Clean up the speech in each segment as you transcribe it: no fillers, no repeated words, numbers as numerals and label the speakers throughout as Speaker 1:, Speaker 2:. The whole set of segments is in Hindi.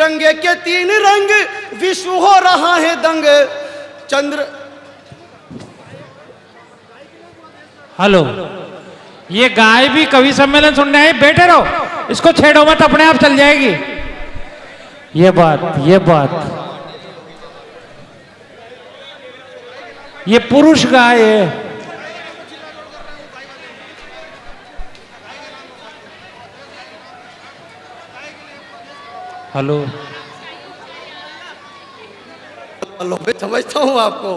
Speaker 1: तिरंगे के तीन रंग, विश्व हो रहा है दंग। चंद्र
Speaker 2: हेलो, ये गाय भी कवि सम्मेलन सुनने आए, बैठे रहो, इसको छेड़ो मत, अपने आप चल जाएगी। ये बात ये पुरुष गाय है। हेलो,
Speaker 1: मैं समझता हूँ आपको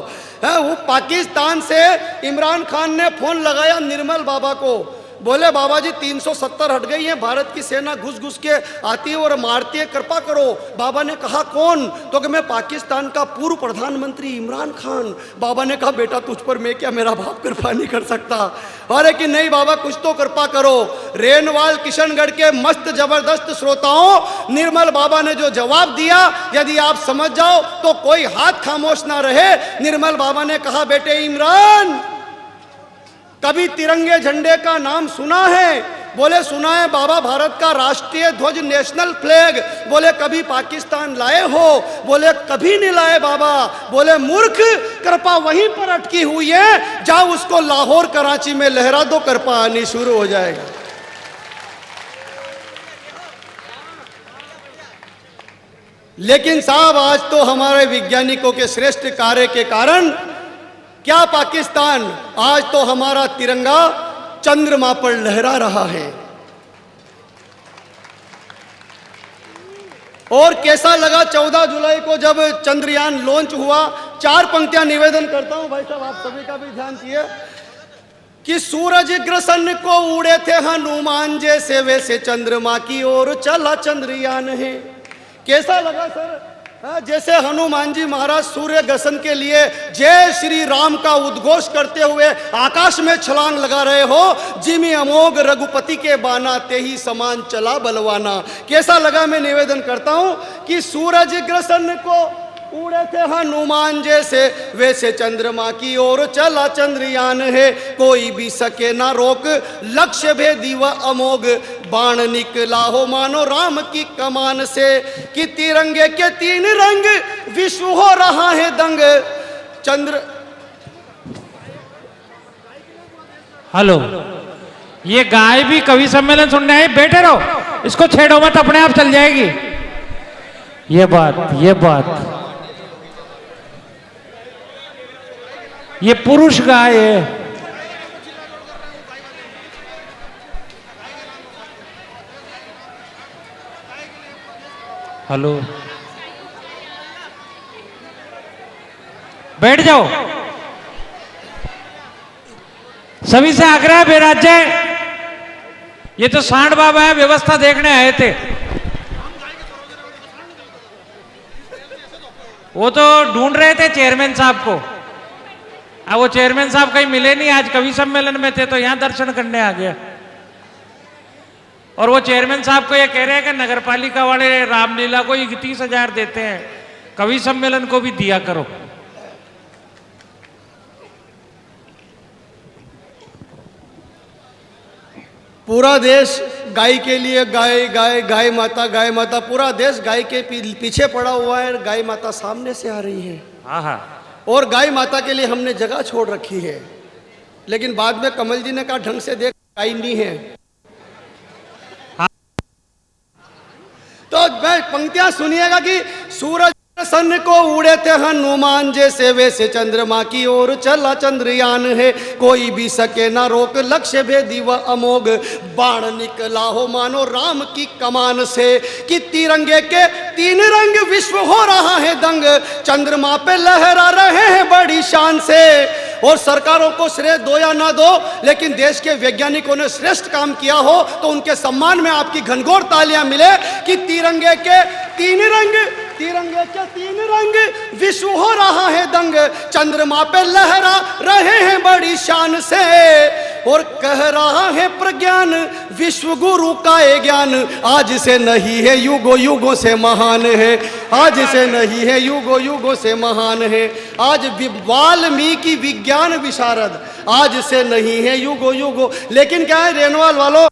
Speaker 1: है। वो पाकिस्तान से इमरान खान ने फोन लगाया निर्मल बाबा को, बोले बाबा जी 370 हट गई है, भारत की सेना घुस घुस के आती है और मारती है, कृपा करो। बाबा ने कहा कौन? तो कि मैं पाकिस्तान का पूर्व प्रधानमंत्री इमरान खान। बाबा ने कहा बेटा तुझ पर मैं क्या, मेरा बाप कृपा नहीं कर सकता। अरे कि नहीं बाबा कुछ तो कृपा करो। रेनवाल किशनगढ़ के मस्त जबरदस्त श्रोताओं, निर्मल बाबा ने जो जवाब दिया यदि आप समझ जाओ तो कोई हाथ खामोश ना रहे। निर्मल बाबा ने कहा बेटे इमरान, कभी तिरंगे झंडे का नाम सुना है? बोले सुना है बाबा, भारत का राष्ट्रीय ध्वज नेशनल फ्लैग। बोले कभी पाकिस्तान लाए हो? बोले कभी नहीं लाए बाबा। बोले मूर्ख, कृपा वहीं पर अटकी हुई है, जाओ उसको लाहौर कराची में लहरा दो, कृपा आनी शुरू हो जाएगा। लेकिन साहब आज तो हमारे वैज्ञानिकों के श्रेष्ठ कार्य के कारण क्या पाकिस्तान, आज तो हमारा तिरंगा चंद्रमा पर लहरा रहा है। और कैसा लगा 14 जुलाई को जब चंद्रयान लॉन्च हुआ? 4 पंक्तियां निवेदन करता हूं भाई साहब, आप सभी का भी ध्यान दिए कि सूरज ग्रसन को उड़े थे हनुमान जैसे, वैसे चंद्रमा की ओर चला चंद्रयान है। कैसा लगा सर? जैसे हनुमान जी महाराज सूर्य ग्रसन के लिए जय श्री राम का उद्घोष करते हुए आकाश में छलांग लगा रहे हो। जिमी अमोघ रघुपति के बाना, ते ही समान चला बलवाना। कैसा लगा? मैं निवेदन करता हूं कि सूरज ग्रसन को उड़े थे हनुमान जैसे, वैसे चंद्रमा की ओर चला चंद्रयान है। कोई भी सके ना रोक, लक्ष्य भेदी व अमोघ, बाण निकला हो मानो राम की कमान से। कि तिरंगे के तीन रंग, विश्व हो रहा है दंग। चंद्र
Speaker 2: हेलो, ये गाय भी कवि सम्मेलन सुनने आए, बैठे रहो, इसको छेड़ो मत, अपने आप चल जाएगी। ये बात ये पुरुष गाय है। हेलो, बैठ जाओ, सभी से आग्रह बेराज्य। ये तो सांड बाबा है, व्यवस्था देखने आए थे। वो तो ढूंढ रहे थे चेयरमैन साहब को। अब वो चेयरमैन साहब कहीं मिले नहीं, आज कवि सम्मेलन में थे तो यहां दर्शन करने आ गया। और वो चेयरमैन साहब को ये कह रहे हैं कि नगरपालिका वाले रामलीला को 31,000 देते हैं, कवि सम्मेलन को भी दिया करो।
Speaker 1: पूरा देश गाय के लिए, गाय गाय गाय माता, गाय माता, पूरा देश गाय के पीछे पड़ा हुआ है। गाय माता सामने से आ रही है।
Speaker 2: हाँ,
Speaker 1: और गाय माता के लिए हमने जगह छोड़ रखी है। लेकिन बाद में कमल जी ने कहा ढंग से देख, गाय नहीं है। तो पंक्तियां सुनिएगा कि सूरज सन को उड़े थे हनुमान जैसे, वैसे चंद्रमा की ओर चला चंद्रयान है। कोई भी सके ना रोक, लक्ष्य भेदी व अमोघ, बाण निकला हो मानो राम की कमान से। कि तिरंगे के तीन रंग, विश्व हो रहा है दंग। चंद्रमा पे लहरा रहे हैं बड़ी शान से। और सरकारों को श्रेय दो या ना दो, लेकिन देश के वैज्ञानिकों ने श्रेष्ठ काम किया हो तो उनके सम्मान में आपकी घनघोर तालियां मिले। कि तिरंगे के तीन रंग, तिरंगे के तीन रंग, विश्व हो रहा है दंग। चंद्रमा पे लहरा रहे हैं बड़ी शान से। और कह रहा है प्रज्ञान, विश्व गुरु का ये ज्ञान, आज से नहीं है युगों युगों से महान है। आज से नहीं है युगों युगों से महान है। आज वाल्मीकि विज्ञान विशारद, आज से नहीं है युगों युगों। लेकिन क्या है रेनवाल वालों,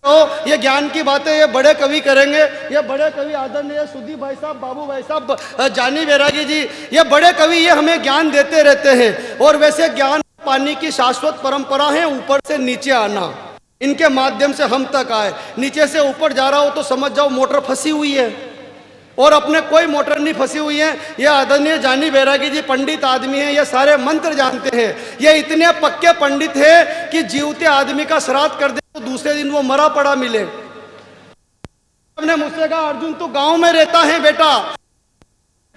Speaker 1: तो ये ज्ञान की बातें ये बड़े कवि करेंगे। ये बड़े कवि आदरणीय सुदीप भाई साहब, बाबू भाई साहब, जानी बैरागी जी, ये बड़े कवि ये हमें ज्ञान देते रहते हैं। और वैसे ज्ञान पानी की शाश्वत परंपरा है, ऊपर से नीचे आना, इनके माध्यम से हम तक आए। नीचे से ऊपर जा रहा हो तो समझ जाओ मोटर फंसी हुई है, और अपने कोई मोटर नहीं फंसी हुई है। ये आदरणीय जानी बैरागी जी पंडित आदमी हैं, ये सारे मंत्र जानते हैं। ये इतने पक्के पंडित हैं कि जीवते आदमी का श्राद्ध कर दे तो दूसरे दिन वो मरा पड़ा मिले। हमने मुझसे कहा अर्जुन तू गांव में रहता है बेटा,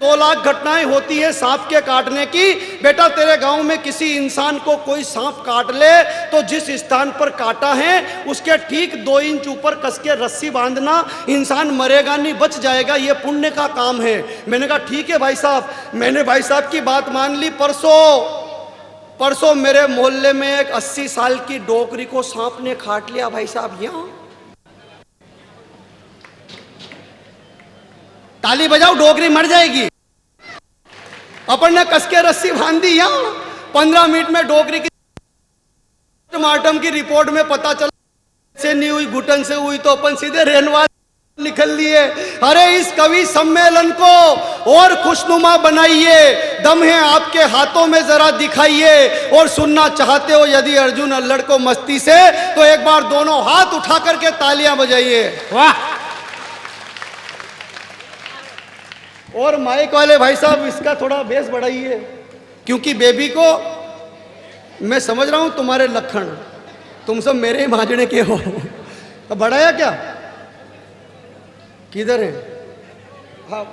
Speaker 1: 2 लाख घटनाएं होती है सांप के काटने की। बेटा तेरे गांव में किसी इंसान को कोई सांप काट ले तो जिस स्थान पर काटा है उसके ठीक 2 इंच ऊपर कस के रस्सी बांधना, इंसान मरेगा नहीं, बच जाएगा, ये पुण्य का काम है। मैंने कहा ठीक है भाई साहब। मैंने भाई साहब की बात मान ली। परसों मेरे मोहल्ले में एक 80 साल की डोकरी को सांप ने काट लिया भाई साहब। यहां ताली बजाओ, डोकरी मर जाएगी। अपन ने कस के रस्सी बांध दी। यहां 15 मिनट में डोकरी की पोस्टमार्टम की रिपोर्ट में पता चला से नहीं हुई, घुटन से हुई, तो अपन सीधे रेनवाल निकल लिए। अरे इस कवि सम्मेलन को और खुशनुमा बनाइए, दम है आपके हाथों में जरा दिखाइए। और सुनना चाहते हो यदि अर्जुन अल्लड़ को मस्ती से, तो एक बार दोनों हाथ उठा करके तालियां बजाइए।
Speaker 2: वाह।
Speaker 1: और माइक वाले भाई साहब इसका थोड़ा बेस बढ़ाइए, क्योंकि बेबी को मैं समझ रहा हूं तुम्हारे लक्षण, तुम सब मेरे ही भांजने के हो। तो बढ़ाया क्या, किधर है? हाँ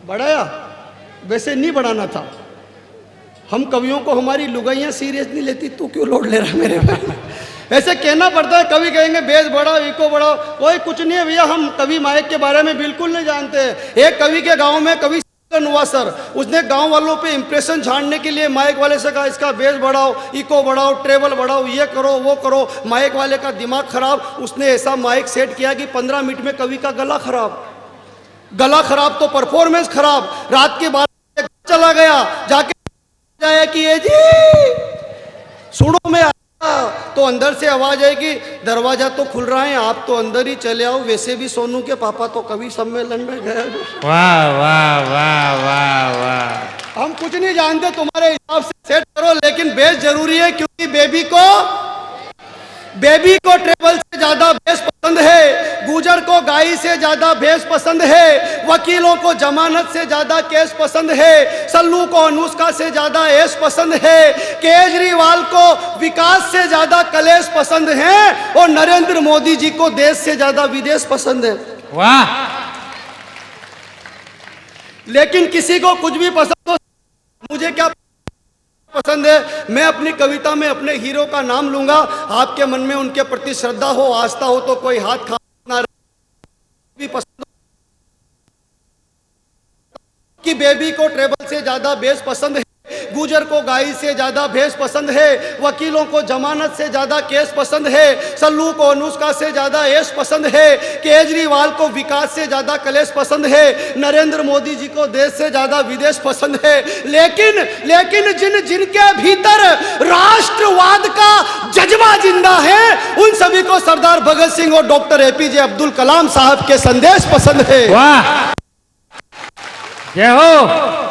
Speaker 1: बढ़ाया, वैसे नहीं बढ़ाना था। हम कवियों को हमारी लुगाइयाँ सीरियस नहीं लेती, तू क्यों लोड ले रहा है मेरे भाई? ऐसे कहना पड़ता है, कवि कहेंगे बेस बढ़ाओ, इको बढ़ाओ, कोई कुछ नहीं है भैया। हम कवि माइक के बारे में बिल्कुल नहीं जानते हैं। एक कवि के गांव में कवि नुवासर, उसने गांव वालों पे इंप्रेशन झाड़ने के लिए माइक वाले से कहा इसका बेस बढ़ाओ, इको बढ़ाओ, ट्रेवल बढ़ाओ, ये करो वो करो। माइक वाले का दिमाग खराब, उसने ऐसा माइक सेट किया कि 15 मिनट में कवि का गला खराब तो परफॉर्मेंस खराब। रात के 12 बजे चला गया, जाके जाया कि ये जी सुनो में तो अंदर से आवाज आएगी, दरवाजा तो खुल रहा है, आप तो अंदर ही चले आओ। वैसे भी सोनू के पापा तो कवि सम्मेलन में गए।
Speaker 2: वाह वाह वाह वाह वाह।
Speaker 1: हम कुछ नहीं जानते, तुम्हारे हिसाब से सेट करो, लेकिन बेस जरूरी है, क्योंकि बेबी को ट्रेवल से ज्यादा बेस पसंद है, गुजर को गाई से ज्यादा बेस पसंद है, वकीलों को जमानत से ज्यादा केस पसंद है, सल्लू को अनुष्का से ज्यादा ऐश पसंद है, केजरीवाल को विकास से ज्यादा कलेश पसंद है, और नरेंद्र मोदी जी को देश से ज्यादा विदेश पसंद है।
Speaker 2: वाह।
Speaker 1: लेकिन किसी को कुछ भी पसंद हो, मुझे क्या पसंद है, मैं अपनी कविता में अपने हीरो का नाम लूंगा। आपके मन में उनके प्रति श्रद्धा हो, आस्था हो तो कोई हाथ खा ना भी पसंद कि बेबी को ट्रेवल से ज्यादा बेस पसंद है, गुजर को गाई से ज्यादा भेष पसंद है, वकीलों को जमानत से ज्यादा केस पसंद है, सल्लू को अनुष्का से ज्यादा ऐश पसंद है, केजरीवाल को विकास से ज्यादा कलेश पसंद है, नरेंद्र मोदी जी को देश से ज्यादा विदेश पसंद है। लेकिन जिनके भीतर राष्ट्रवाद का जज्बा जिंदा है, उन सभी को सरदार भगत सिंह और डॉक्टर एपीजे अब्दुल कलाम साहब के संदेश पसंद है।
Speaker 2: वाह, जय हो।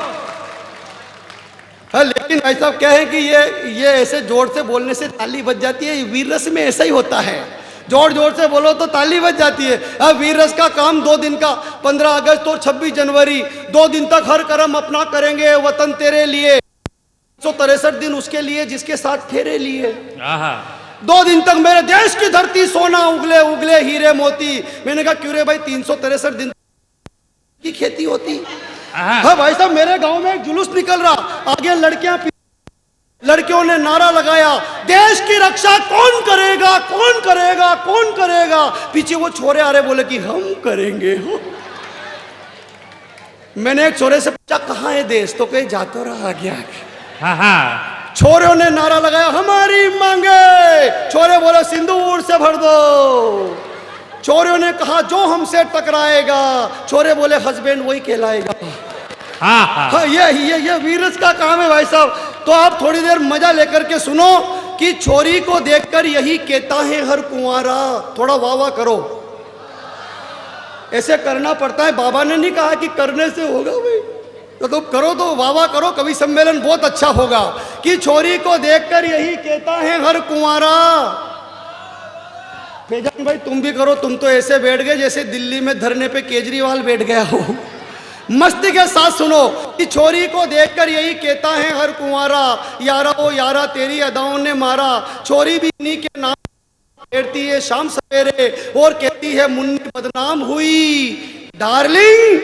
Speaker 1: हाँ, लेकिन भाई साहब क्या है कि ये ऐसे जोर से बोलने से ताली बज जाती है। वीर रस में ऐसा ही होता है, जोर से बोलो तो ताली बज जाती है। अब वीर रस का काम 2 दिन का, 15 अगस्त और 26 जनवरी, 2 दिन तक हर कर्म अपना करेंगे वतन तेरे लिए, 163 दिन उसके लिए जिसके साथ फेरे लिए। 2 दिन तक मेरे देश की धरती सोना उगले उगले हीरे मोती। मैंने कहा क्यों रे भाई, 363 दिन की खेती होती। हाँ भाई साहब, मेरे गांव में एक जुलूस निकल रहा, आगे लड़कियों ने नारा लगाया, देश की रक्षा कौन करेगा, कौन करेगा, कौन करेगा। पीछे वो छोरे आ रहे, बोले कि हम करेंगे। मैंने एक छोरे से पूछा कहाँ है देश, तो कहीं जातो रहा आगे। छोरों ने नारा लगाया, हमारी मांगे। छोरे बोले सिंदूर से भर दो। छोरों ने कहा जो हमसे टकराएगा, छोरे बोले हस्बैंड वही कहलाएगा। हाँ, ये वीरस का काम है भाई साहब। तो आप थोड़ी देर मजा लेकर के सुनो कि छोरी को देखकर यही कहता है हर कुंवारा। थोड़ा वाह वाह करो, ऐसे करना पड़ता है। बाबा ने नहीं कहा कि करने से होगा भाई, तो तुम करो, तो वाह वाह करो, कवि सम्मेलन बहुत अच्छा होगा। कि छोरी को देखकर यही कहता है हर कुंवारा। फैजान भाई तुम भी करो, तुम तो ऐसे बैठ गए जैसे दिल्ली में धरने पे केजरीवाल बैठ गया हो। मस्ती के साथ सुनो कि छोरी को देखकर यही कहता है हर कुंवारा, यारा ओ यारा तेरी अदाओं ने मारा। छोरी भी इन्हीं के नाम फेरती है शाम सवेरे और कहती है मुन्नी बदनाम हुई डार्लिंग।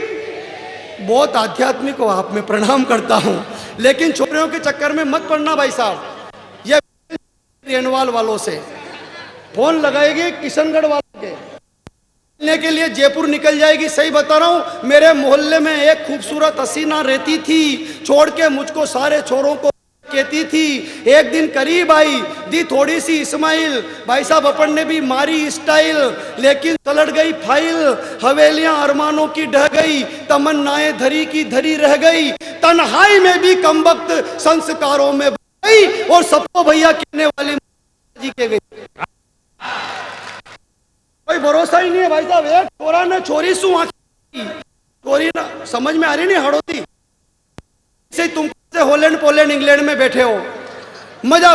Speaker 1: बहुत आध्यात्मिक हो आप, में प्रणाम करता हूं, लेकिन छोरियों के चक्कर में मत पड़ना भाई साहब। ये रेनवाल वालों से फोन लगाएगी, किशनगढ़ वालों के मिलने के लिए जयपुर निकल जाएगी। सही बता रहा हूं, मेरे मोहल्ले में एक खूबसूरत हसीना रहती थी, छोड़ के मुझको सारे छोरों को कहती थी। एक दिन करीब आई, दी थोड़ी सी इस्माइल, भाई साहब अपन ने भी मारी स्टाइल, लेकिन पलट गई फाइल। हवेलियां अरमानों की ढह गई, तमन्नाएं धरी की धरी रह गई। तन्हाई में भी कमबख्त संस्कारों में गई और सबको भैया कहने वाली जी के गई। कोई भरोसा ही नहीं है भाई साहब। एक छोरा ने छोरी सु आंखी, छोरी ना समझ में आ रही नहीं हड़ोती से। तुम से हॉलैंड पोलैंड इंग्लैंड में बैठे हो, मजा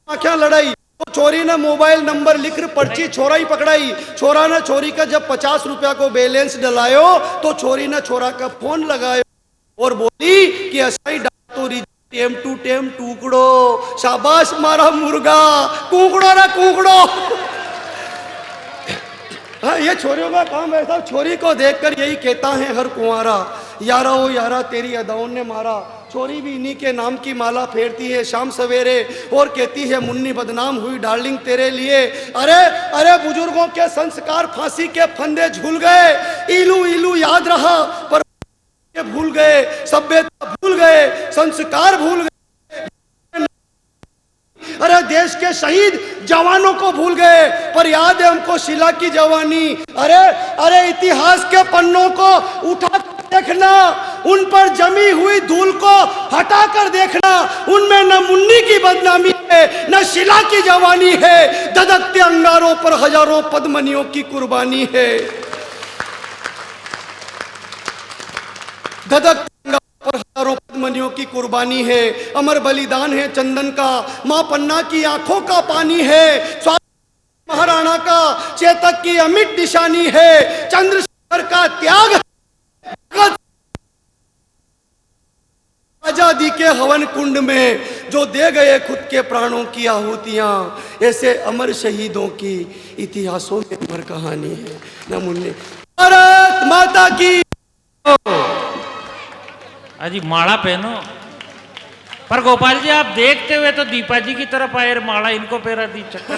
Speaker 1: आंखें लड़ाई, तो छोरी ने मोबाइल नंबर लिख पर्ची छोरा ही पकड़ाई। छोरा ने छोरी का जब 50 रुपया को बैलेंस डलायो तो छोरी ने छोरा का फोन लगायो और बोली कि असाई तो टेम टू टेम टुकड़ो, शाबाश मारा मुर्गा, कुकड़ो ना कुकड़ो। हाँ, ये छोरियों का काम है साहब। छोरी को देखकर यही कहता है हर कुंवारा, यारा ओ यारा तेरी अदाओं ने मारा। छोरी भी इन्हीं के नाम की माला फेरती है शाम सवेरे और कहती है मुन्नी बदनाम हुई डार्लिंग तेरे लिए। अरे अरे बुजुर्गों के संस्कार फांसी के फंदे झूल गए, इलू इलू याद रहा पर भूल गए, सभ्यता भूल गए, संस्कार भूल गए। अरे देश के शहीद जवानों को भूल गए पर याद है हमको शिला की जवानी। अरे अरे इतिहास के पन्नों को उठा देखना, उन पर जमी हुई धूल को हटाकर देखना, उनमें न मुन्नी की बदनामी है न शिला की जवानी है। धधकते अंगारों पर हजारों पद्मनियों की कुर्बानी है। धधकते पर हजारों पद्मनियों की कुर्बानी है। अमर बलिदान है चंदन का, मां पन्ना की आंखों का पानी है। महाराणा का चेतक की अमिट निशानी है। चंद्रशेखर का त्याग आजादी के हवन कुंड में जो दे गए खुद के प्राणों की आहुतियां। ऐसे अमर शहीदों की इतिहासों में अमर कहानी है। न मुन्ने भारत माता की।
Speaker 2: अजी माला पहनो। पर गोपाल जी आप देखते हुए तो दीपा जी की तरफ आए, माला इनको पहरा दी चक्कर।